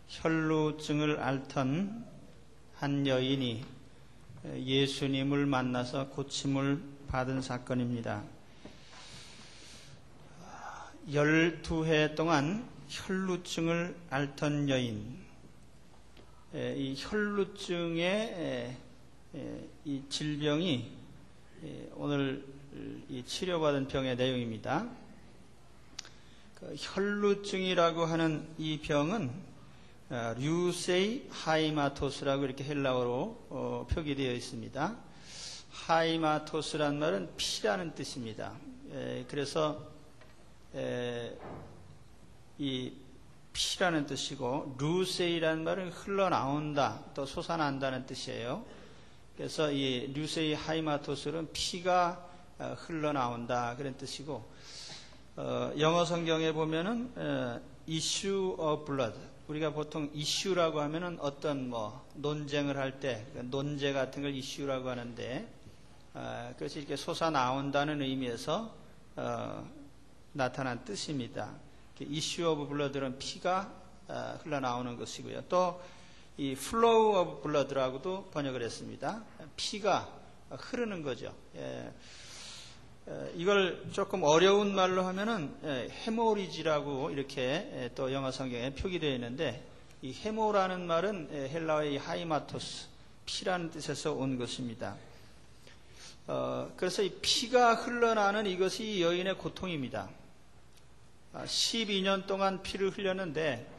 혈루증을 앓던 한 여인이 예수님을 만나서 고침을 받은 사건입니다. 12해 동안 혈루증을 앓던 여인, 이 혈루증의 이 질병이 오늘 이 치료받은 병의 내용입니다. 혈루증이라고 하는 이 병은 류세이 하이마토스라고 이렇게 헬라어로 표기되어 있습니다. 하이마토스란 말은 피라는 뜻입니다. 그래서 이 피라는 뜻이고, 류세이라는 말은 흘러나온다, 또 솟아난다는 뜻이에요. 그래서 이 류세이 하이마토스는 피가 흘러나온다, 그런 뜻이고, 영어 성경에 보면은 issue of blood, 우리가 보통 이슈라고 하면은 어떤 논쟁을 할 때 논제 같은 걸 이슈라고 하는데, 그래서 이렇게 솟아나온다는 의미에서 나타난 뜻입니다. 이슈 오브 블러드는 피가 흘러나오는 것이고요. 또 이 플로우 오브 블러드라고도 번역을 했습니다. 피가 흐르는 거죠. 이걸 조금 어려운 말로 하면은 헤모리지라고 이렇게 또 영어 성경에 표기되어 있는데, 이 헤모라는 말은 헬라어의 하이마토스, 피라는 뜻에서 온 것입니다. 그래서 이 피가 흘러나는 이것이 여인의 고통입니다. 12년 동안 피를 흘렸는데,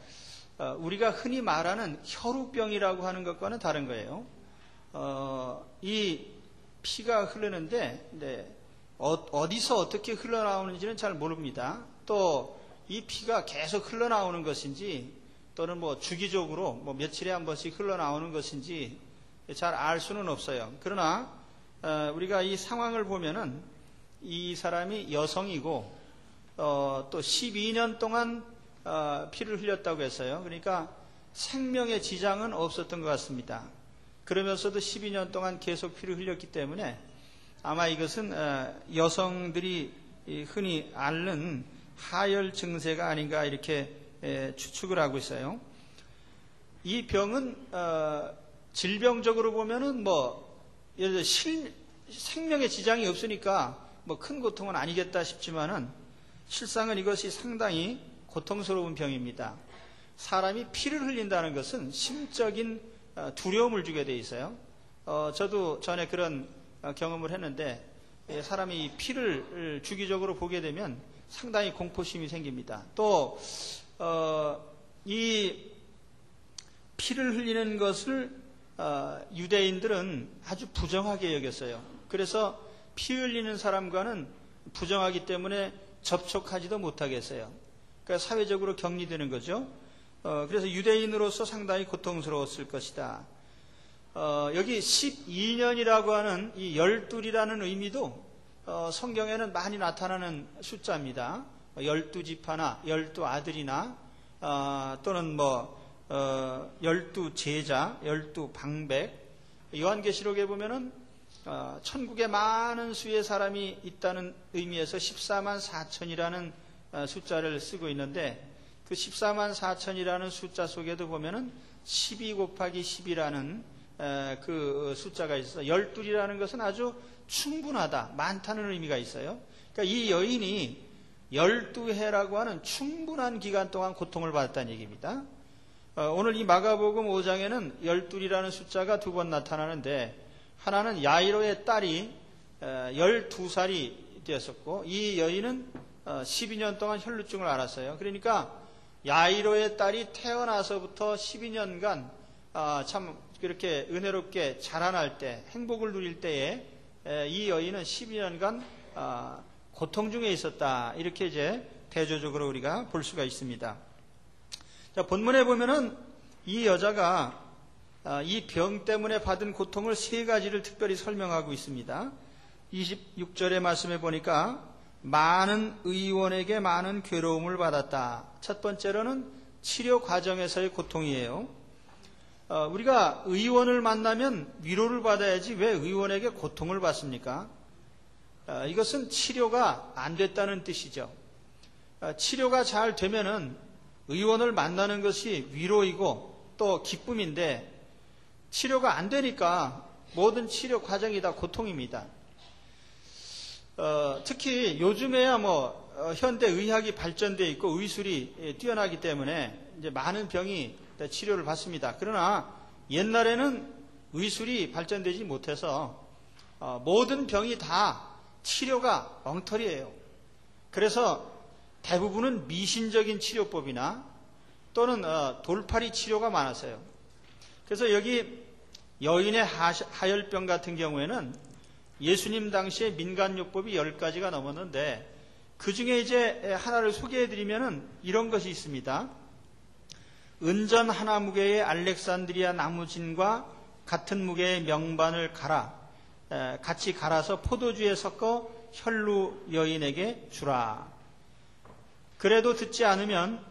우리가 흔히 말하는 혈우병이라고 하는 것과는 다른 거예요. 이 피가 흐르는데, 어디서 어떻게 흘러나오는지는 잘 모릅니다. 또 이 피가 계속 흘러나오는 것인지, 또는 주기적으로 며칠에 한 번씩 흘러나오는 것인지 잘 알 수는 없어요. 그러나 우리가 이 상황을 보면은 이 사람이 여성이고, 또 12년 동안 피를 흘렸다고 했어요. 그러니까 생명의 지장은 없었던 것 같습니다. 그러면서도 12년 동안 계속 피를 흘렸기 때문에 아마 이것은 여성들이 흔히 앓는 하열 증세가 아닌가, 이렇게 추측을 하고 있어요. 이 병은 질병적으로 보면은 예를 들어 생명의 지장이 없으니까 큰 고통은 아니겠다 싶지만은, 실상은 이것이 상당히 고통스러운 병입니다. 사람이 피를 흘린다는 것은 심적인 두려움을 주게 돼 있어요. 저도 전에 그런 경험을 했는데, 사람이 피를 주기적으로 보게 되면 상당히 공포심이 생깁니다. 또 이 피를 흘리는 것을 유대인들은 아주 부정하게 여겼어요. 그래서 피 흘리는 사람과는 부정하기 때문에 접촉하지도 못하겠어요. 그러니까 사회적으로 격리되는 거죠. 그래서 유대인으로서 상당히 고통스러웠을 것이다. 여기 12년이라고 하는 이 12이라는 의미도 성경에는 많이 나타나는 숫자입니다. 12지파나 12아들이나 또는 12제자, 12방백. 요한계시록에 보면은 천국에 많은 수의 사람이 있다는 의미에서 14만 4천이라는 숫자를 쓰고 있는데, 그 14만 4천이라는 숫자 속에도 보면은 12 곱하기 10이라는 그 숫자가 있어서 12이라는 것은 아주 충분하다, 많다는 의미가 있어요. 그러니까 이 여인이 12해라고 하는 충분한 기간 동안 고통을 받았다는 얘기입니다. 오늘 이 마가복음 5장에는 12이라는 숫자가 두 번 나타나는데, 하나는 야이로의 딸이 12살이 되었었고, 이 여인은 12년 동안 혈루증을 앓았어요. 그러니까 야이로의 딸이 태어나서부터 12년간 참 그렇게 은혜롭게 자라날 때, 행복을 누릴 때에 이 여인은 12년간 고통 중에 있었다, 이렇게 이제 대조적으로 우리가 볼 수가 있습니다. 자, 본문에 보면은 이 여자가 이 병 때문에 받은 고통을 세 가지를 특별히 설명하고 있습니다. 26절의 말씀에 보니까 많은 의원에게 많은 괴로움을 받았다. 첫 번째로는 치료 과정에서의 고통이에요. 우리가 의원을 만나면 위로를 받아야지 왜 의원에게 고통을 받습니까? 이것은 치료가 안 됐다는 뜻이죠. 치료가 잘 되면은 의원을 만나는 것이 위로이고 또 기쁨인데 치료가 안 되니까 모든 치료 과정이 다 고통입니다. 특히 요즘에야 현대 의학이 발전되어 있고 의술이 뛰어나기 때문에 이제 많은 병이 치료를 받습니다. 그러나 옛날에는 의술이 발전되지 못해서 모든 병이 다 치료가 엉터리예요. 그래서 대부분은 미신적인 치료법이나 또는 돌팔이 치료가 많았어요. 그래서 여기 여인의 하혈병 같은 경우에는 예수님 당시에 민간요법이 10가지가 넘었는데 그 중에 이제 하나를 소개해드리면은 이런 것이 있습니다. 은전 하나 무게의 알렉산드리아 나무진과 같은 무게의 명반을 같이 갈아서 포도주에 섞어 혈루 여인에게 주라. 그래도 듣지 않으면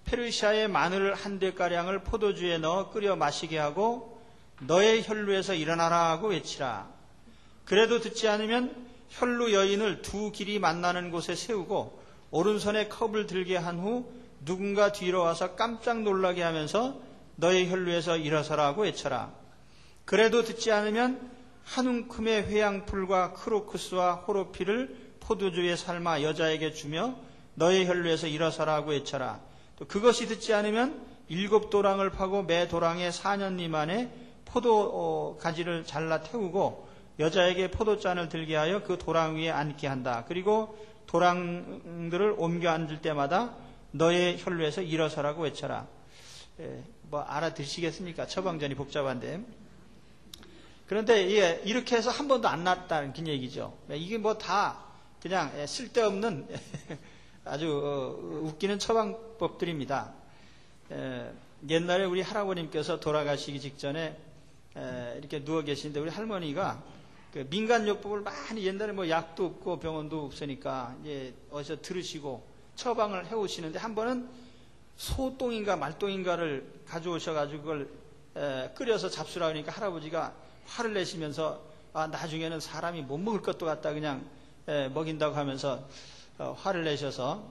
페르시아의 마늘 한 대가량을 포도주에 넣어 끓여 마시게 하고 너의 혈루에서 일어나라 하고 외치라. 그래도 듣지 않으면 혈루 여인을 두 길이 만나는 곳에 세우고 오른손에 컵을 들게 한 후 누군가 뒤로 와서 깜짝 놀라게 하면서 너의 혈루에서 일어서라 하고 외쳐라. 그래도 듣지 않으면 한 움큼의 회양풀과 크로쿠스와 호로피를 포도주에 삶아 여자에게 주며 너의 혈루에서 일어서라 하고 외쳐라. 또 그것이 듣지 않으면 7도랑을 파고 매 도랑에 4년 미만의 포도 가지를 잘라 태우고 여자에게 포도잔을 들게 하여 그 도랑 위에 앉게 한다. 그리고 도랑들을 옮겨 앉을 때마다 너의 혈루에서 일어서라고 외쳐라. 알아들으시겠습니까? 처방전이 복잡한데. 그런데 이렇게 해서 한 번도 안 낫다는 그 얘기죠. 이게 다 그냥 쓸데없는 아주 웃기는 처방법들입니다. 옛날에 우리 할아버님께서 돌아가시기 직전에 이렇게 누워 계시는데 우리 할머니가 그 민간요법을 많이 옛날에 약도 없고 병원도 없으니까 이제 어디서 들으시고 처방을 해오시는데 한 번은 소똥인가 말똥인가를 가져오셔가지고 그걸 끓여서 잡수라 그러니까 할아버지가 화를 내시면서 나중에는 사람이 못 먹을 것도 갖다 그냥 먹인다고 하면서 화를 내셔서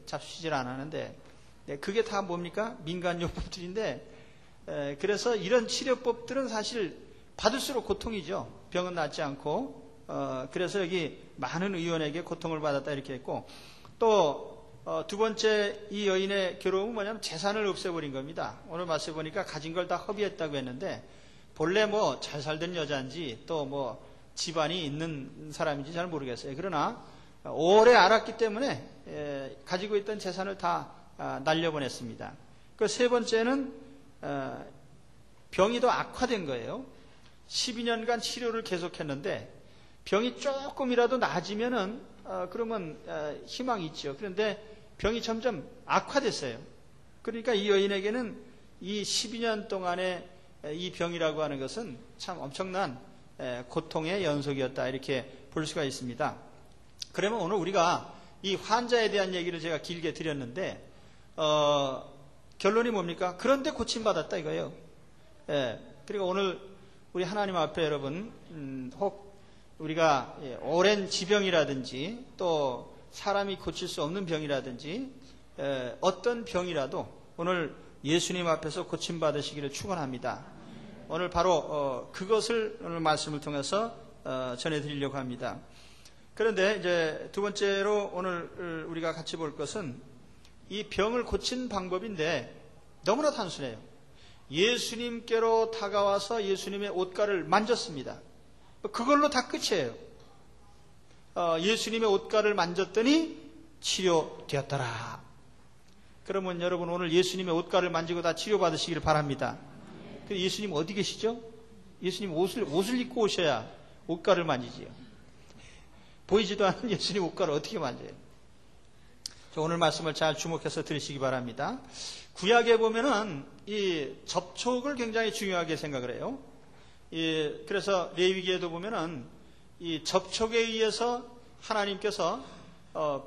잡수질 않았는데 그게 다 뭡니까? 민간요법들인데 그래서 이런 치료법들은 사실 받을수록 고통이죠. 병은 낫지 않고 그래서 여기 많은 의원에게 고통을 받았다 이렇게 했고 또 두 번째 이 여인의 괴로움은 뭐냐면 재산을 없애버린 겁니다. 오늘 말씀 보니까 가진 걸 다 허비했다고 했는데 본래 잘 살던 여자인지 또 집안이 있는 사람인지 잘 모르겠어요. 그러나 오래 알았기 때문에 가지고 있던 재산을 다 날려보냈습니다. 그 세 번째는 병이 더 악화된 거예요. 12년간 치료를 계속했는데 병이 조금이라도 나아지면은 그러면 희망이 있죠. 그런데 병이 점점 악화됐어요. 그러니까 이 여인에게는 이 12년 동안의 이 병이라고 하는 것은 참 엄청난 고통의 연속이었다 이렇게 볼 수가 있습니다. 그러면 오늘 우리가 이 환자에 대한 얘기를 제가 길게 드렸는데 결론이 뭡니까? 그런데 고침받았다 이거예요. 그리고 오늘 우리 하나님 앞에 여러분 혹 우리가 오랜 지병이라든지 또 사람이 고칠 수 없는 병이라든지 어떤 병이라도 오늘 예수님 앞에서 고침받으시기를 축원합니다. 오늘 바로 그것을 오늘 말씀을 통해서 전해드리려고 합니다. 그런데 이제 두 번째로 오늘 우리가 같이 볼 것은 이 병을 고친 방법인데 너무나 단순해요. 예수님께로 다가와서 예수님의 옷가를 만졌습니다. 그걸로 다 끝이에요. 예수님의 옷가를 만졌더니 치료되었더라. 그러면 여러분 오늘 예수님의 옷가를 만지고 다 치료받으시기를 바랍니다. 예수님 어디 계시죠? 예수님 옷을 입고 오셔야 옷가를 만지지요. 보이지도 않는 예수님 옷가를 어떻게 만져요? 오늘 말씀을 잘 주목해서 들으시기 바랍니다. 구약에 보면은 이 접촉을 굉장히 중요하게 생각을 해요. 그래서 레위기에도 보면은 이 접촉에 의해서 하나님께서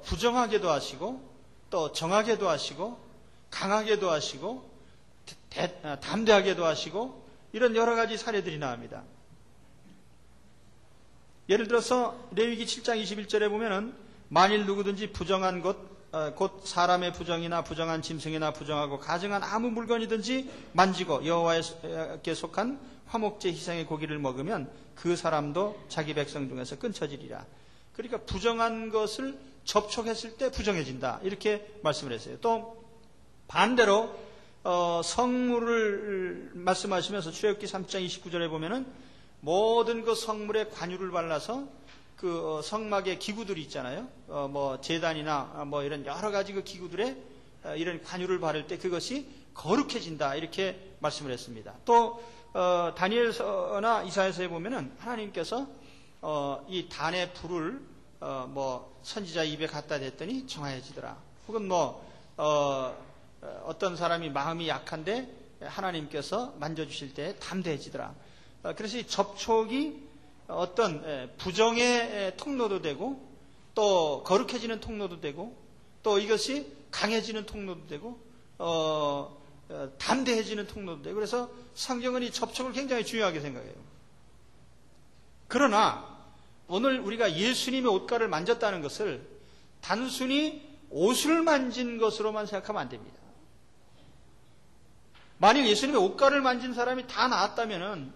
부정하게도 하시고 또 정하게도 하시고 강하게도 하시고 담대하게도 하시고 이런 여러 가지 사례들이 나옵니다. 예를 들어서 레위기 7장 21절에 보면은 만일 누구든지 부정한 것 곧 사람의 부정이나 부정한 짐승이나 부정하고 가증한 아무 물건이든지 만지고 여호와께 속한 화목제 희생의 고기를 먹으면 그 사람도 자기 백성 중에서 끊쳐지리라. 그러니까 부정한 것을 접촉했을 때 부정해진다, 이렇게 말씀을 했어요. 또 반대로 성물을 말씀하시면서 출애굽기 3장 29절에 보면은 모든 그 성물에 관유를 발라서 그 성막의 기구들이 있잖아요. 뭐 제단이나 뭐 이런 여러 가지 그 기구들에 이런 관유를 바를 때 그것이 거룩해진다, 이렇게 말씀을 했습니다. 또 다니엘서나 이사야서에 보면은 하나님께서 이 단의 불을 뭐 선지자 입에 갖다 댔더니 정화해지더라. 혹은 뭐 어떤 사람이 마음이 약한데 하나님께서 만져주실 때 담대해지더라. 그래서 이 접촉이 어떤 부정의 통로도 되고 또 거룩해지는 통로도 되고 또 이것이 강해지는 통로도 되고 담대해지는 통로도 되고, 그래서 성경은 이 접촉을 굉장히 중요하게 생각해요. 그러나 오늘 우리가 예수님의 옷가를 만졌다는 것을 단순히 옷을 만진 것으로만 생각하면 안 됩니다. 만일 예수님의 옷가를 만진 사람이 다 나았다면은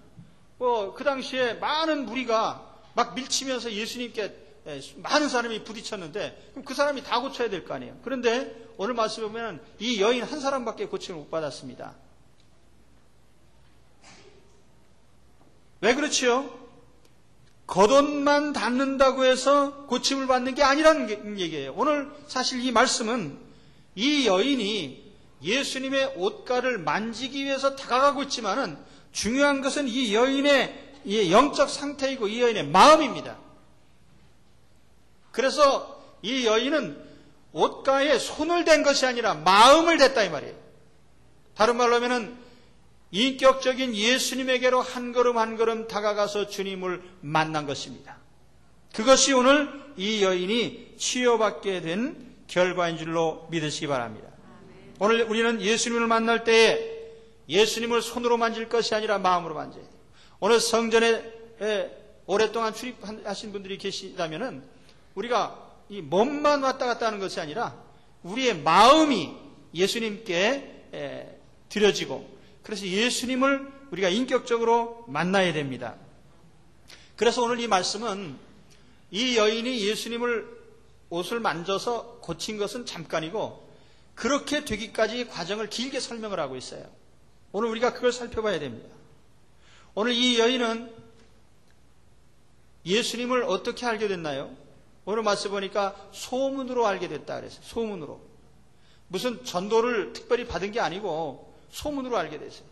그 당시에 많은 무리가 막 밀치면서 예수님께 많은 사람이 부딪혔는데 그럼 그 사람이 다 고쳐야 될 거 아니에요. 그런데 오늘 말씀에 보면 이 여인 한 사람밖에 고침을 못 받았습니다. 왜 그렇지요? 겉옷만 닿는다고 해서 고침을 받는 게 아니라는 얘기예요. 오늘 사실 이 말씀은 이 여인이 예수님의 옷가를 만지기 위해서 다가가고 있지만은 중요한 것은 이 여인의 영적 상태이고 이 여인의 마음입니다. 그래서 이 여인은 옷가에 손을 댄 것이 아니라 마음을 댔다, 이 말이에요. 다른 말로 하면은 인격적인 예수님에게로 한 걸음 한 걸음 다가가서 주님을 만난 것입니다. 그것이 오늘 이 여인이 치유받게 된 결과인 줄로 믿으시기 바랍니다. 오늘 우리는 예수님을 만날 때에 예수님을 손으로 만질 것이 아니라 마음으로 만져야 돼요. 오늘 성전에 오랫동안 출입하신 분들이 계시다면은 우리가 이 몸만 왔다 갔다 하는 것이 아니라 우리의 마음이 예수님께 드려지고, 그래서 예수님을 우리가 인격적으로 만나야 됩니다. 그래서 오늘 이 말씀은 이 여인이 예수님을 옷을 만져서 고친 것은 잠깐이고 그렇게 되기까지 과정을 길게 설명을 하고 있어요. 오늘 우리가 그걸 살펴봐야 됩니다. 오늘 이 여인은 예수님을 어떻게 알게 됐나요? 오늘 말씀 보니까 소문으로 알게 됐다 그랬어요. 소문으로. 무슨 전도를 특별히 받은 게 아니고 소문으로 알게 됐어요.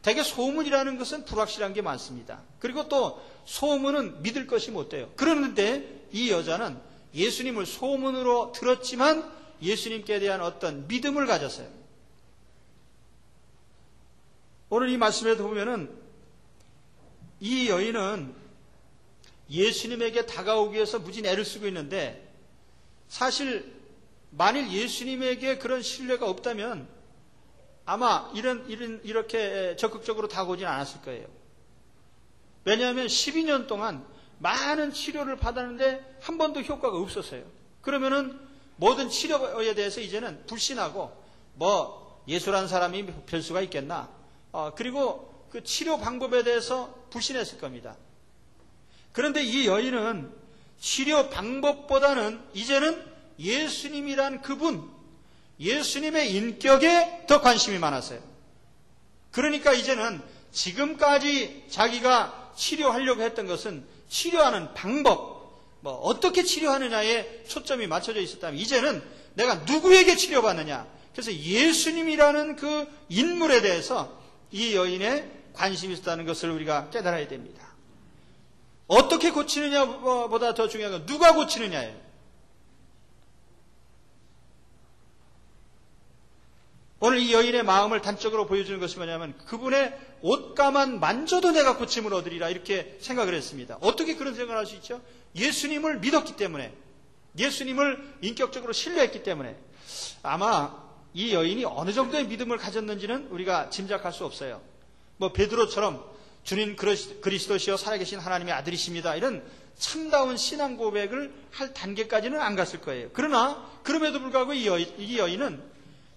대개 소문이라는 것은 불확실한 게 많습니다. 그리고 또 소문은 믿을 것이 못 돼요. 그러는데 이 여자는 예수님을 소문으로 들었지만 예수님께 대한 어떤 믿음을 가졌어요. 오늘 이 말씀에도 보면은 이 여인은 예수님에게 다가오기 위해서 무진 애를 쓰고 있는데, 사실 만일 예수님에게 그런 신뢰가 없다면 아마 이렇게 적극적으로 다가오진 않았을 거예요. 왜냐하면 12년 동안 많은 치료를 받았는데 한 번도 효과가 없었어요. 그러면은 모든 치료에 대해서 이제는 불신하고 뭐 예수라는 사람이 별 수가 있겠나, 그리고 그 치료 방법에 대해서 불신했을 겁니다. 그런데 이 여인은 치료 방법보다는 이제는 예수님이란 그분, 예수님의 인격에 더 관심이 많았어요. 그러니까 이제는 지금까지 자기가 치료하려고 했던 것은 치료하는 방법, 뭐 어떻게 치료하느냐에 초점이 맞춰져 있었다면 이제는 내가 누구에게 치료받느냐, 그래서 예수님이라는 그 인물에 대해서 이 여인의 관심이 있었다는 것을 우리가 깨달아야 됩니다. 어떻게 고치느냐보다 더 중요한 건 누가 고치느냐예요. 오늘 이 여인의 마음을 단적으로 보여주는 것이 뭐냐면 그분의 옷가만 만져도 내가 고침을 얻으리라, 이렇게 생각을 했습니다. 어떻게 그런 생각을 할 수 있죠? 예수님을 믿었기 때문에, 예수님을 인격적으로 신뢰했기 때문에. 아마 이 여인이 어느 정도의 믿음을 가졌는지는 우리가 짐작할 수 없어요. 뭐 베드로처럼 주님 그리스도시여 살아계신 하나님의 아들이십니다. 이런 참다운 신앙 고백을 할 단계까지는 안 갔을 거예요. 그러나 그럼에도 불구하고 이 여인은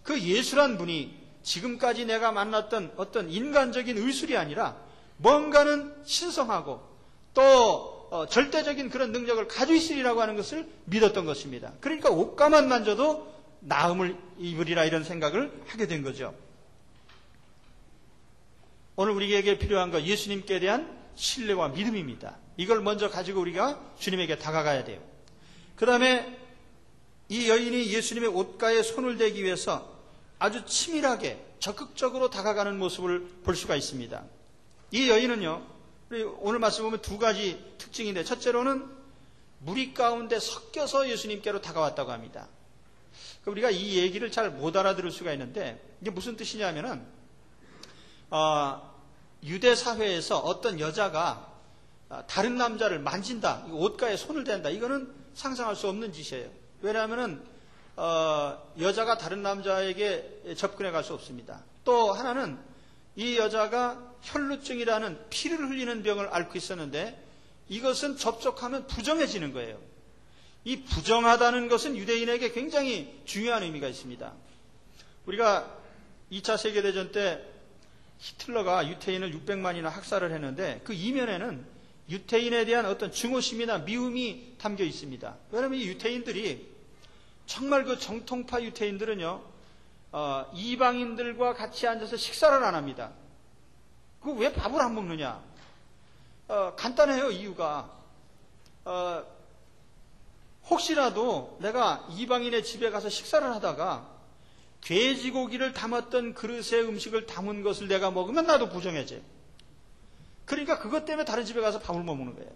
그 예수란 분이 지금까지 내가 만났던 어떤 인간적인 의술이 아니라 뭔가는 신성하고 또 절대적인 그런 능력을 가지고 있으리라고 하는 것을 믿었던 것입니다. 그러니까 옷가만 만져도 나음을 입으리라 이런 생각을 하게 된 거죠. 오늘 우리에게 필요한 것 예수님께 대한 신뢰와 믿음입니다. 이걸 먼저 가지고 우리가 주님에게 다가가야 돼요. 그 다음에 이 여인이 예수님의 옷가에 손을 대기 위해서 아주 치밀하게 적극적으로 다가가는 모습을 볼 수가 있습니다. 이 여인은요, 오늘 말씀 보면 두 가지 특징인데, 첫째로는 무리 가운데 섞여서 예수님께로 다가왔다고 합니다. 우리가 이 얘기를 잘 못 알아들을 수가 있는데, 이게 무슨 뜻이냐면은 유대 사회에서 어떤 여자가 다른 남자를 만진다, 옷가에 손을 댄다, 이거는 상상할 수 없는 짓이에요. 왜냐하면은 여자가 다른 남자에게 접근해 갈 수 없습니다. 또 하나는 이 여자가 혈루증이라는 피를 흘리는 병을 앓고 있었는데 이것은 접촉하면 부정해지는 거예요. 이 부정하다는 것은 유대인에게 굉장히 중요한 의미가 있습니다. 우리가 2차 세계대전 때 히틀러가 유태인을 600만이나 학살을 했는데 그 이면에는 유태인에 대한 어떤 증오심이나 미움이 담겨 있습니다. 왜냐하면 이 유태인들이 정말 그 정통파 유태인들은요, 이방인들과 같이 앉아서 식사를 안 합니다. 그 왜 밥을 안 먹느냐? 간단해요, 이유가. 혹시라도 내가 이방인의 집에 가서 식사를 하다가 돼지고기를 담았던 그릇에 음식을 담은 것을 내가 먹으면 나도 부정해져요. 그러니까 그것 때문에 다른 집에 가서 밥을 못 먹는 거예요.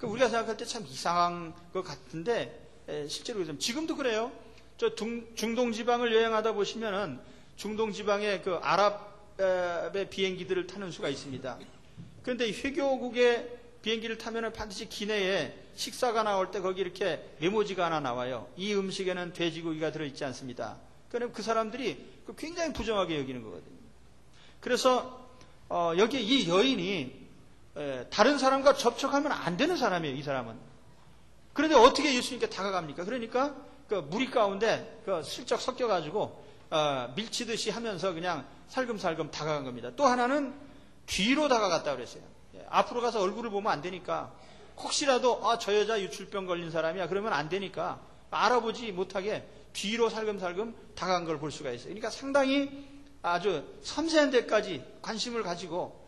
우리가 생각할 때 참 이상한 것 같은데 실제로 지금도 그래요. 저 중동 지방을 여행하다 보시면은 중동 지방의 그 아랍의 비행기들을 타는 수가 있습니다. 그런데 회교국의 비행기를 타면은 반드시 기내에 식사가 나올 때 거기 이렇게 메모지가 하나 나와요. 이 음식에는 돼지고기가 들어있지 않습니다. 그럼 그 사람들이 굉장히 부정하게 여기는 거거든요. 그래서 여기 이 여인이 다른 사람과 접촉하면 안 되는 사람이에요. 이 사람은. 그런데 어떻게 예수님께 다가갑니까? 그러니까 그 무리 가운데 슬쩍 섞여가지고 밀치듯이 하면서 그냥 살금살금 다가간 겁니다. 또 하나는 뒤로 다가갔다 그랬어요. 앞으로 가서 얼굴을 보면 안 되니까 혹시라도 저 여자 유출병 걸린 사람이야 그러면 안 되니까 알아보지 못하게 뒤로 살금살금 다가간 걸 볼 수가 있어요. 그러니까 상당히 아주 섬세한 데까지 관심을 가지고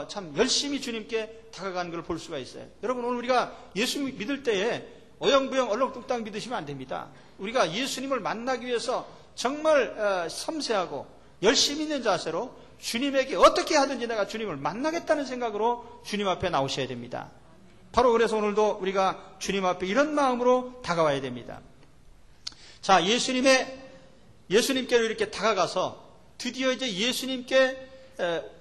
참 열심히 주님께 다가간 걸 볼 수가 있어요. 여러분, 오늘 우리가 예수 믿을 때에 어영부영 얼렁뚱땅 믿으시면 안 됩니다. 우리가 예수님을 만나기 위해서 정말 섬세하고 열심히 있는 자세로 주님에게 어떻게 하든지 내가 주님을 만나겠다는 생각으로 주님 앞에 나오셔야 됩니다. 바로 그래서 오늘도 우리가 주님 앞에 이런 마음으로 다가와야 됩니다. 자, 예수님께로 이렇게 다가가서 드디어 이제 예수님께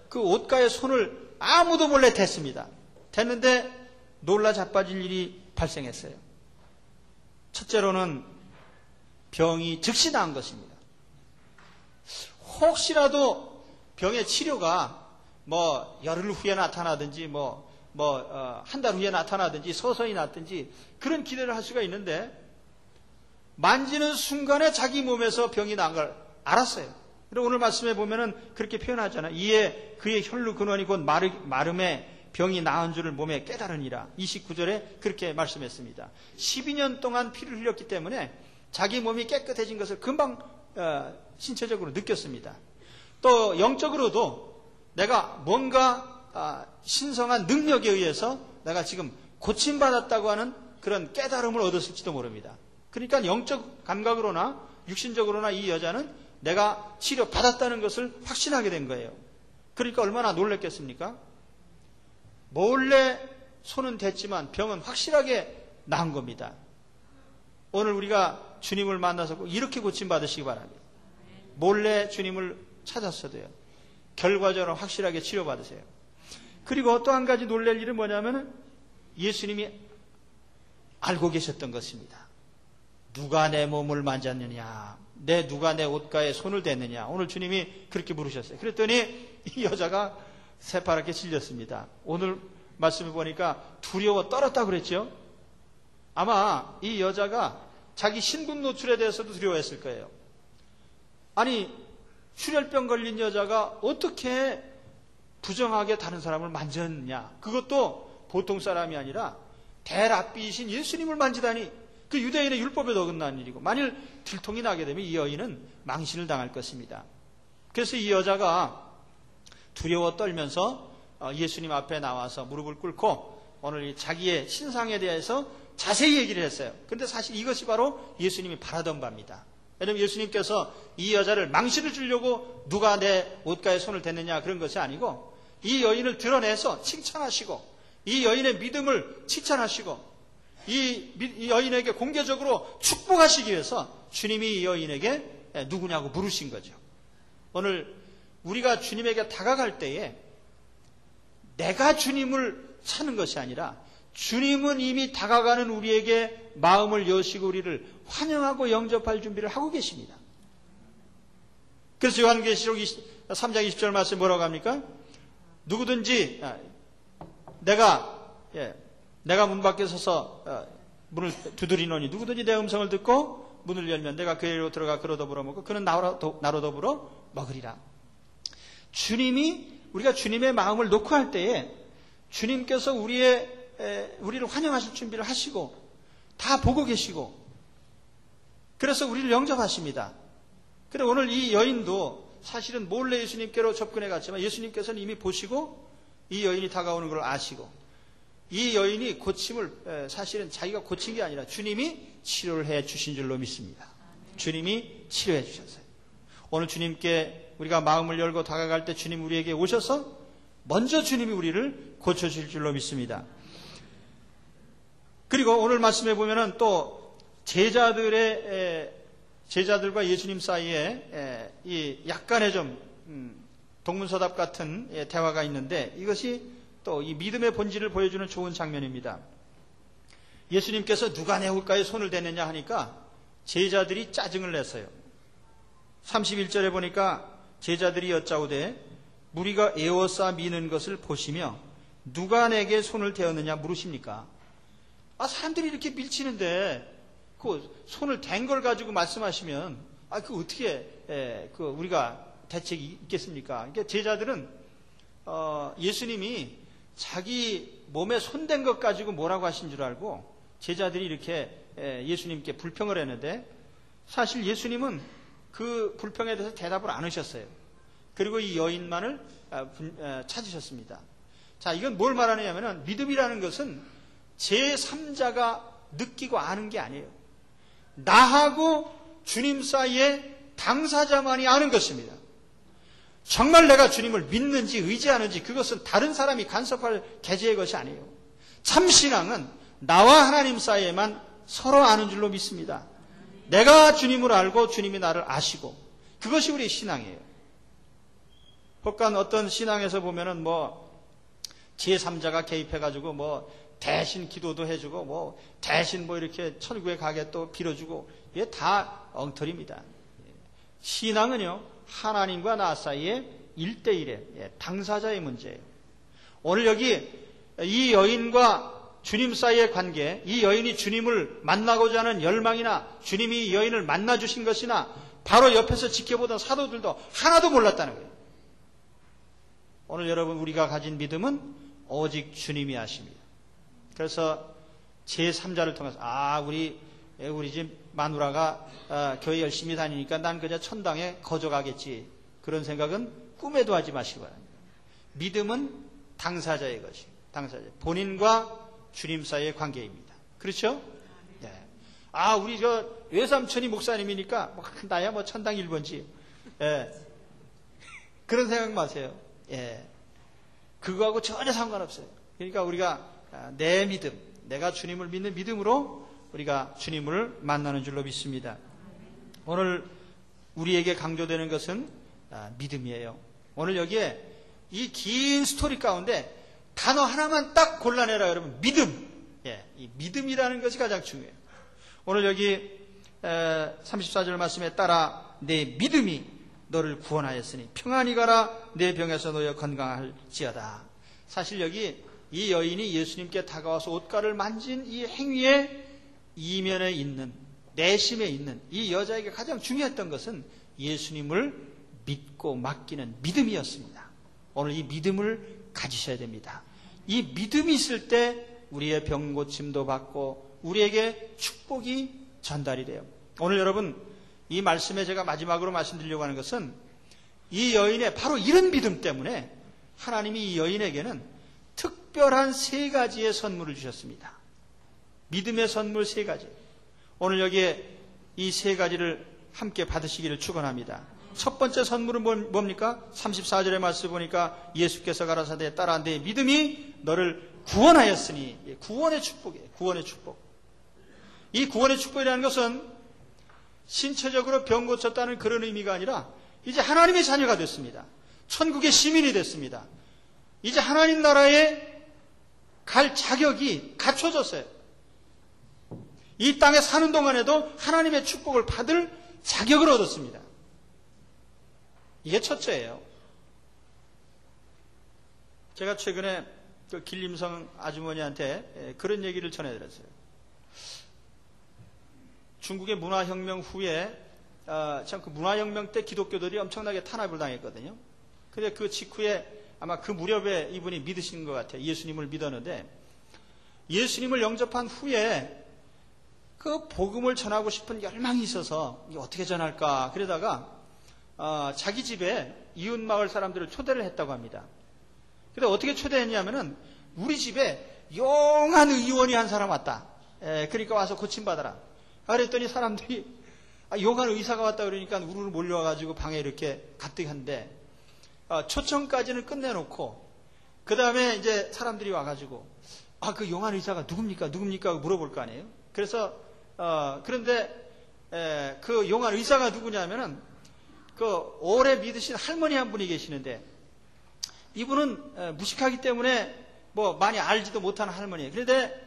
그 옷가에 손을 아무도 몰래 댔습니다. 댔는데 놀라 자빠질 일이 발생했어요. 첫째로는 병이 즉시 나은 것입니다. 혹시라도 병의 치료가 열흘 후에 나타나든지 한 달 후에 나타나든지 서서히 낫든지 그런 기대를 할 수가 있는데 만지는 순간에 자기 몸에서 병이 난 걸 알았어요. 그리고 오늘 말씀에 보면은 그렇게 표현하잖아요. 이에 그의 혈루 근원이 곧 마름에 병이 나은 줄을 몸에 깨달으니라. 29절에 그렇게 말씀했습니다. 12년 동안 피를 흘렸기 때문에 자기 몸이 깨끗해진 것을 금방 신체적으로 느꼈습니다. 또 영적으로도 내가 뭔가 신성한 능력에 의해서 내가 지금 고침받았다고 하는 그런 깨달음을 얻었을지도 모릅니다. 그러니까 영적 감각으로나 육신적으로나 이 여자는 내가 치료받았다는 것을 확신하게 된 거예요. 그러니까 얼마나 놀랐겠습니까? 몰래 손은 댔지만 병은 확실하게 나은 겁니다. 오늘 우리가 주님을 만나서 꼭 이렇게 고침받으시기 바랍니다. 몰래 주님을 찾았어도요. 결과적으로 확실하게 치료받으세요. 그리고 또 한 가지 놀랄 일은 뭐냐면 예수님이 알고 계셨던 것입니다. 누가 내 몸을 만졌느냐, 누가 내 옷가에 손을 댔느냐. 오늘 주님이 그렇게 물으셨어요. 그랬더니 이 여자가 새파랗게 질렸습니다. 오늘 말씀을 보니까 두려워 떨었다고 그랬죠. 아마 이 여자가 자기 신분 노출에 대해서도 두려워했을 거예요. 아니, 출혈병 걸린 여자가 어떻게 부정하게 다른 사람을 만졌냐. 그것도 보통 사람이 아니라 대랍비이신 예수님을 만지다니, 그 유대인의 율법에 어긋난 일이고, 만일 들통이 나게 되면 이 여인은 망신을 당할 것입니다. 그래서 이 여자가 두려워 떨면서 예수님 앞에 나와서 무릎을 꿇고 오늘 이 자기의 신상에 대해서 자세히 얘기를 했어요. 그런데 사실 이것이 바로 예수님이 바라던 바입니다. 왜냐하면 예수님께서 이 여자를 망신을 주려고 누가 내 옷가에 손을 댔느냐 그런 것이 아니고, 이 여인을 드러내서 칭찬하시고, 이 여인의 믿음을 칭찬하시고, 이 여인에게 공개적으로 축복하시기 위해서 주님이 이 여인에게 누구냐고 물으신 거죠. 오늘 우리가 주님에게 다가갈 때에 내가 주님을 찾는 것이 아니라 주님은 이미 다가가는 우리에게 마음을 여시고 우리를 환영하고 영접할 준비를 하고 계십니다. 그래서 요한계시록 3장 20절 말씀 뭐라고 합니까? 누구든지 내가 문 밖에 서서 문을 두드리노니 누구든지 내 음성을 듣고 문을 열면 내가 그에게로 들어가 그로 더불어 먹고 그는 나로 더불어 먹으리라. 주님이, 우리가 주님의 마음을 놓고 할 때에 주님께서 우리를 환영하실 준비를 하시고 다 보고 계시고, 그래서 우리를 영접하십니다. 그런데 오늘 이 여인도 사실은 몰래 예수님께로 접근해 갔지만 예수님께서는 이미 보시고 이 여인이 다가오는 걸 아시고, 이 여인이 고침을 사실은 자기가 고친 게 아니라 주님이 치료를 해 주신 줄로 믿습니다. 주님이 치료해 주셨어요. 오늘 주님께 우리가 마음을 열고 다가갈 때 주님 우리에게 오셔서 먼저 주님이 우리를 고쳐주실 줄로 믿습니다. 그리고 오늘 말씀해 보면은 또 제자들과 예수님 사이에 이 약간의 좀 동문서답 같은 대화가 있는데, 이것이 또 이 믿음의 본질을 보여주는 좋은 장면입니다. 예수님께서 누가 내 옷가에 손을 대느냐 하니까 제자들이 짜증을 냈어요. 31절에 보니까 제자들이 여짜오되 무리가 에워싸 미는 것을 보시며 누가 내게 손을 대었느냐 물으십니까? 사람들이 이렇게 밀치는데 그 손을 댄 걸 가지고 말씀하시면 그 어떻게 우리가 대책이 있겠습니까? 그러니까 제자들은 예수님이 자기 몸에 손댄 것 가지고 뭐라고 하신 줄 알고 제자들이 이렇게 예수님께 불평을 했는데, 사실 예수님은 그 불평에 대해서 대답을 안 하셨어요. 그리고 이 여인만을 찾으셨습니다. 자, 이건 뭘 말하느냐면은 믿음이라는 것은 제3자가 느끼고 아는 게 아니에요. 나하고 주님 사이에 당사자만이 아는 것입니다. 정말 내가 주님을 믿는지 의지하는지 그것은 다른 사람이 간섭할 계제의 것이 아니에요. 참신앙은 나와 하나님 사이에만 서로 아는 줄로 믿습니다. 내가 주님을 알고 주님이 나를 아시고, 그것이 우리의 신앙이에요. 혹간 어떤 신앙에서 보면은 제3자가 개입해가지고 대신 기도도 해주고 대신 이렇게 천국에 가게 또 빌어주고, 이게 다 엉터리입니다. 신앙은요, 하나님과 나 사이의 1대1의 당사자의 문제예요. 오늘 여기 이 여인과 주님 사이의 관계, 이 여인이 주님을 만나고자 하는 열망이나 주님이 이 여인을 만나주신 것이나 바로 옆에서 지켜보던 사도들도 하나도 몰랐다는 거예요. 오늘 여러분, 우리가 가진 믿음은 오직 주님이 아십니다. 그래서 제3자를 통해서 우리 집 마누라가 교회 열심히 다니니까 난 그냥 천당에 거저가겠지, 그런 생각은 꿈에도 하지 마시기 바랍니다. 믿음은 당사자의 것이, 본인과 주님 사이의 관계입니다. 그렇죠? 네. 우리 외삼촌이 목사님이니까 나야 천당 1번지. 그런 생각 마세요. 그거하고 전혀 상관없어요. 그러니까 우리가 내 믿음, 내가 주님을 믿는 믿음으로 우리가 주님을 만나는 줄로 믿습니다. 오늘 우리에게 강조되는 것은 믿음이에요. 오늘 여기에 이 긴 스토리 가운데 단어 하나만 딱 골라내라 여러분. 믿음. 이 믿음이라는 것이 가장 중요해요. 오늘 여기 34절 말씀에 따라 내 믿음이 너를 구원하였으니 평안히 가라. 내 병에서 놓여 건강할지어다. 사실 여기 이 여인이 예수님께 다가와서 옷가를 만진 이 행위의 이면에 있는, 내심에 있는 이 여자에게 가장 중요했던 것은 예수님을 믿고 맡기는 믿음이었습니다. 오늘 이 믿음을 가지셔야 됩니다. 이 믿음이 있을 때 우리의 병 고침도 받고 우리에게 축복이 전달이 돼요. 오늘 여러분, 이 말씀에 제가 마지막으로 말씀드리려고 하는 것은 이 여인의 바로 이런 믿음 때문에 하나님이 이 여인에게는 특별한 3가지의 선물을 주셨습니다. 믿음의 선물 3가지. 오늘 여기에 이 3가지를 함께 받으시기를 축원합니다. 첫 번째 선물은 뭡니까? 34절의 말씀 보니까 예수께서 가라사대 딸아 내 믿음이 너를 구원하였으니, 구원의 축복이에요. 구원의 축복. 이 구원의 축복이라는 것은 신체적으로 병 고쳤다는 그런 의미가 아니라 이제 하나님의 자녀가 됐습니다. 천국의 시민이 됐습니다. 이제 하나님 나라에 갈 자격이 갖춰졌어요. 이 땅에 사는 동안에도 하나님의 축복을 받을 자격을 얻었습니다. 이게 첫째예요. 제가 최근에 그 길림성 아주머니한테 그런 얘기를 전해드렸어요. 중국의 문화혁명 후에 참 그 문화혁명 때 기독교들이 엄청나게 탄압을 당했거든요. 근데 그 직후에 아마 그 무렵에 이분이 믿으신 것 같아요. 예수님을 믿었는데 예수님을 영접한 후에 그 복음을 전하고 싶은 열망이 있어서 어떻게 전할까 그러다가 자기 집에 이웃마을 사람들을 초대를 했다고 합니다. 근데 어떻게 초대했냐면은 우리 집에 용한 의원이 한 사람 왔다. 그러니까 와서 고침받아라. 그랬더니 사람들이 용한 의사가 왔다 그러니까 우르르 몰려와가지고 방에 이렇게 가득 한데 초청까지는 끝내놓고 그 다음에 이제 사람들이 와가지고 그 용한 의사가 누굽니까 물어볼 거 아니에요. 그래서 그런데 그 용한 의사가 누구냐면은 그 오래 믿으신 할머니 한 분이 계시는데 이분은 무식하기 때문에 뭐 많이 알지도 못하는 할머니예요. 그런데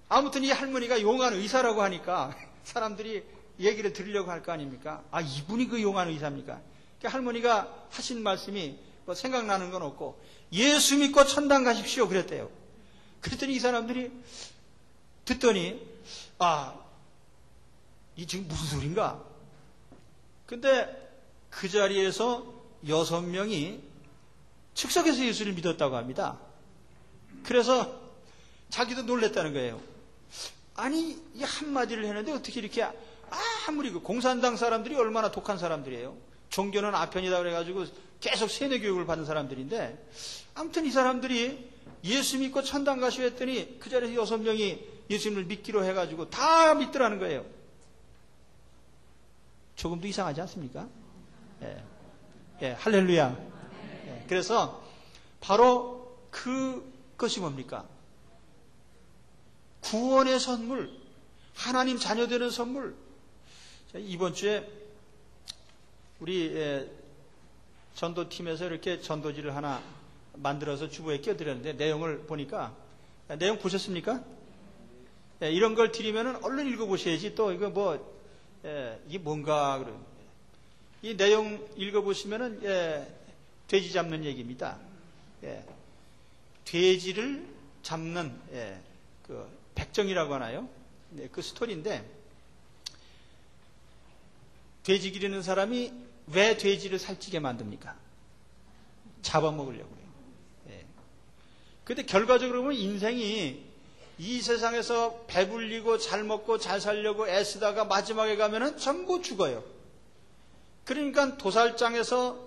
아무튼 이 할머니가 용한 의사라고 하니까 사람들이 얘기를 들으려고 할 거 아닙니까? 이분이 그 용한 의사입니까? 그러니까 할머니가 하신 말씀이 뭐 생각나는 건 없고 예수 믿고 천당 가십시오 그랬대요. 그랬더니 이 사람들이 듣더니 이 지금 무슨 소린가? 근데 그 자리에서 6명이 즉석에서 예수를 믿었다고 합니다. 그래서 자기도 놀랬다는 거예요. 아니 이 한마디를 했는데 어떻게 이렇게 아무리 그 공산당 사람들이 얼마나 독한 사람들이에요. 종교는 아편이다 그래가지고 계속 세뇌 교육을 받은 사람들인데 아무튼 이 사람들이 예수 믿고 천당 가시오 했더니 그 자리에서 6명이 예수님을 믿기로 해가지고 다 믿더라는 거예요. 조금도 이상하지 않습니까? 할렐루야. 그래서 바로 그것이 뭡니까? 구원의 선물, 하나님 자녀되는 선물. 이번 주에 우리 전도팀에서 이렇게 전도지를 하나 만들어서 주부에 껴드렸는데 내용을 보니까 내용 보셨습니까? 이런 걸 드리면은 얼른 읽어보셔야지 또 이거 이게 뭔가 그런 이 내용 읽어보시면은 돼지 잡는 얘기입니다. 돼지를 잡는 그 백정이라고 하나요? 그 스토리인데 돼지 기르는 사람이 왜 돼지를 살찌게 만듭니까? 잡아먹으려고요. 근데 결과적으로 보면 인생이 이 세상에서 배불리고 잘 먹고 잘 살려고 애쓰다가 마지막에 가면은 전부 죽어요. 그러니까 도살장에서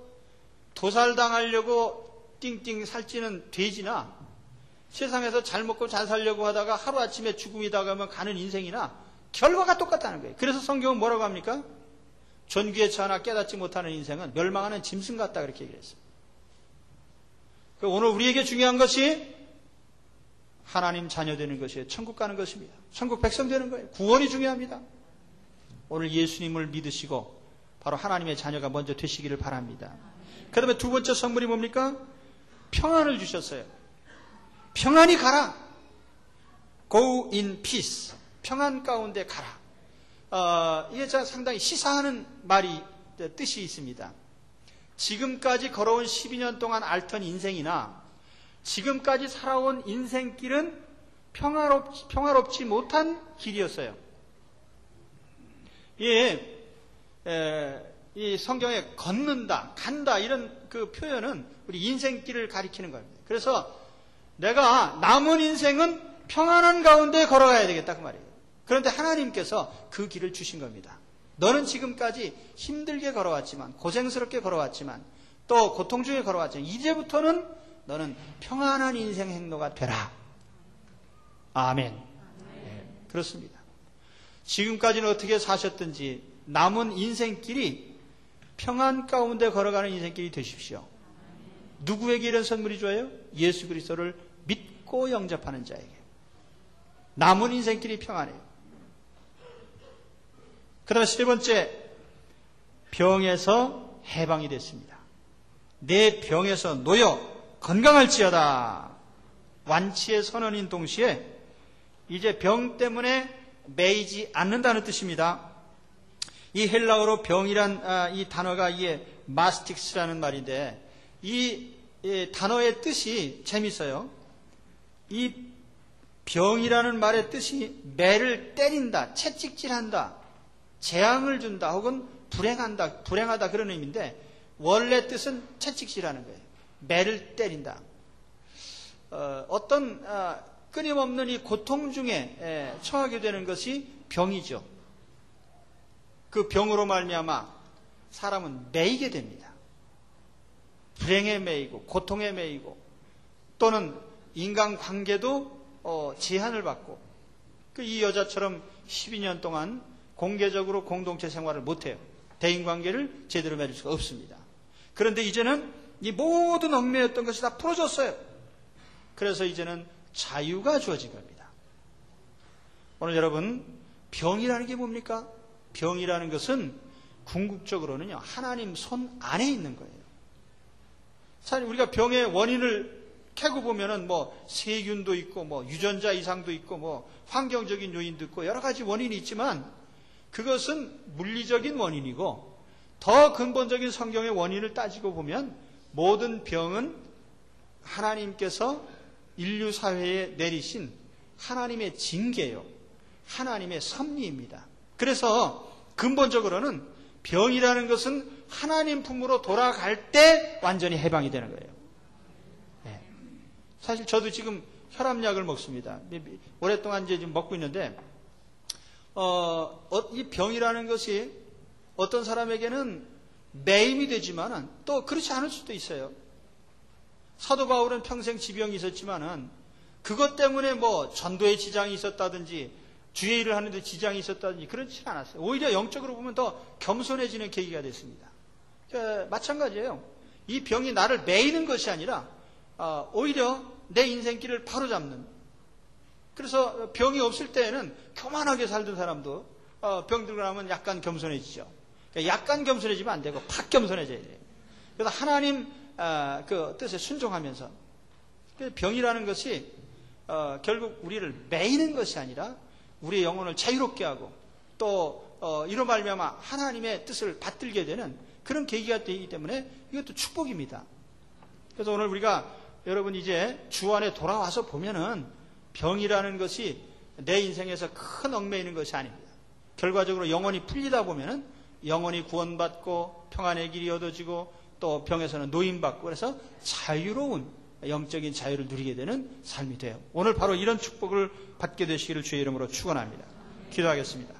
도살당하려고 띵띵 살찌는 돼지나 세상에서 잘 먹고 잘 살려고 하다가 하루아침에 죽음이 다가오면 가는 인생이나 결과가 똑같다는 거예요. 그래서 성경은 뭐라고 합니까? 존귀에 처하나 깨닫지 못하는 인생은 멸망하는 짐승 같다 그렇게 얘기를 했어요. 오늘 우리에게 중요한 것이 하나님 자녀 되는 것이에요. 천국 가는 것입니다. 천국 백성 되는 거예요. 구원이 중요합니다. 오늘 예수님을 믿으시고 바로 하나님의 자녀가 먼저 되시기를 바랍니다. 그 다음에 두 번째 선물이 뭡니까? 평안을 주셨어요. 평안히 가라. Go in peace. 평안 가운데 가라. 이게 상당히 시사하는 말이 뜻이 있습니다. 지금까지 걸어온 12년 동안 앓던 인생이나 지금까지 살아온 인생길은 평화롭지 못한 길이었어요. 이 성경에 걷는다, 간다 이런 그 표현은 우리 인생길을 가리키는 겁니다. 그래서 내가 남은 인생은 평안한 가운데 걸어가야 되겠다 그 말이에요. 그런데 하나님께서 그 길을 주신 겁니다. 너는 지금까지 힘들게 걸어왔지만, 고생스럽게 걸어왔지만, 또 고통 중에 걸어왔지만 이제부터는 너는 평안한 인생 행로가 되라. 아멘. 네, 그렇습니다. 지금까지는 어떻게 사셨든지 남은 인생길이 평안 가운데 걸어가는 인생길이 되십시오. 누구에게 이런 선물이 줘요? 예수 그리스도를 믿고 영접하는 자에게. 남은 인생길이 평안해요. 그 다음에 세 번째, 병에서 해방이 됐습니다. 내 병에서 놓여 건강할지어다. 완치의 선언인 동시에 이제 병 때문에 매이지 않는다는 뜻입니다. 이 헬라어로 병이란 이 단어가 이게 마스틱스라는 말인데 이 단어의 뜻이 재밌어요. 이 병이라는 말의 뜻이 매를 때린다, 채찍질한다, 재앙을 준다 혹은 불행하다 그런 의미인데 원래 뜻은 채찍질하는 거예요. 매를 때린다. 어떤 끊임없는 이 고통 중에 처하게 되는 것이 병이죠. 그 병으로 말미암아 사람은 매이게 됩니다. 불행에 매이고 고통에 매이고 또는 인간관계도 제한을 받고 이 여자처럼 12년 동안 공개적으로 공동체 생활을 못해요. 대인관계를 제대로 맺을 수가 없습니다. 그런데 이제는 이 모든 얽매였던 것이 다 풀어졌어요. 그래서 이제는 자유가 주어진 겁니다. 오늘 여러분, 병이라는 게 뭡니까? 병이라는 것은 궁극적으로는요, 하나님 손 안에 있는 거예요. 사실 우리가 병의 원인을 캐고 보면은 세균도 있고 유전자 이상도 있고 환경적인 요인도 있고 여러 가지 원인이 있지만 그것은 물리적인 원인이고 더 근본적인 성경의 원인을 따지고 보면 모든 병은 하나님께서 인류 사회에 내리신 하나님의 징계요. 하나님의 섭리입니다. 그래서 근본적으로는 병이라는 것은 하나님 품으로 돌아갈 때 완전히 해방이 되는 거예요. 네. 사실 저도 지금 혈압약을 먹습니다. 오랫동안 이제 지금 먹고 있는데 이 병이라는 것이 어떤 사람에게는 매임이 되지만은 또 그렇지 않을 수도 있어요. 사도 바울은 평생 지병이 있었지만은 그것 때문에 전도에 지장이 있었다든지 주의 일을 하는데 지장이 있었다든지 그렇지 않았어요. 오히려 영적으로 보면 더 겸손해지는 계기가 됐습니다. 마찬가지예요. 이 병이 나를 매이는 것이 아니라 오히려 내 인생길을 바로잡는. 그래서 병이 없을 때에는 교만하게 살던 사람도 병 들고 나면 약간 겸손해지죠. 그러니까 약간 겸손해지면 안 되고 팍 겸손해져야 돼요. 그래서 하나님 그 뜻에 순종하면서 병이라는 것이 결국 우리를 매이는 것이 아니라 우리의 영혼을 자유롭게 하고 또 이로 말미암아 하나님의 뜻을 받들게 되는 그런 계기가 되기 때문에 이것도 축복입니다. 그래서 오늘 우리가 여러분 이제 주 안에 돌아와서 보면은 병이라는 것이 내 인생에서 큰 얽매이는 것이 아닙니다. 결과적으로 영혼이 풀리다 보면은 영혼이 구원받고 평안의 길이 얻어지고 또 병에서는 노임받고 그래서 자유로운 영적인 자유를 누리게 되는 삶이 돼요. 오늘 바로 이런 축복을 받게 되시기를 주의 이름으로 축원합니다. 기도하겠습니다.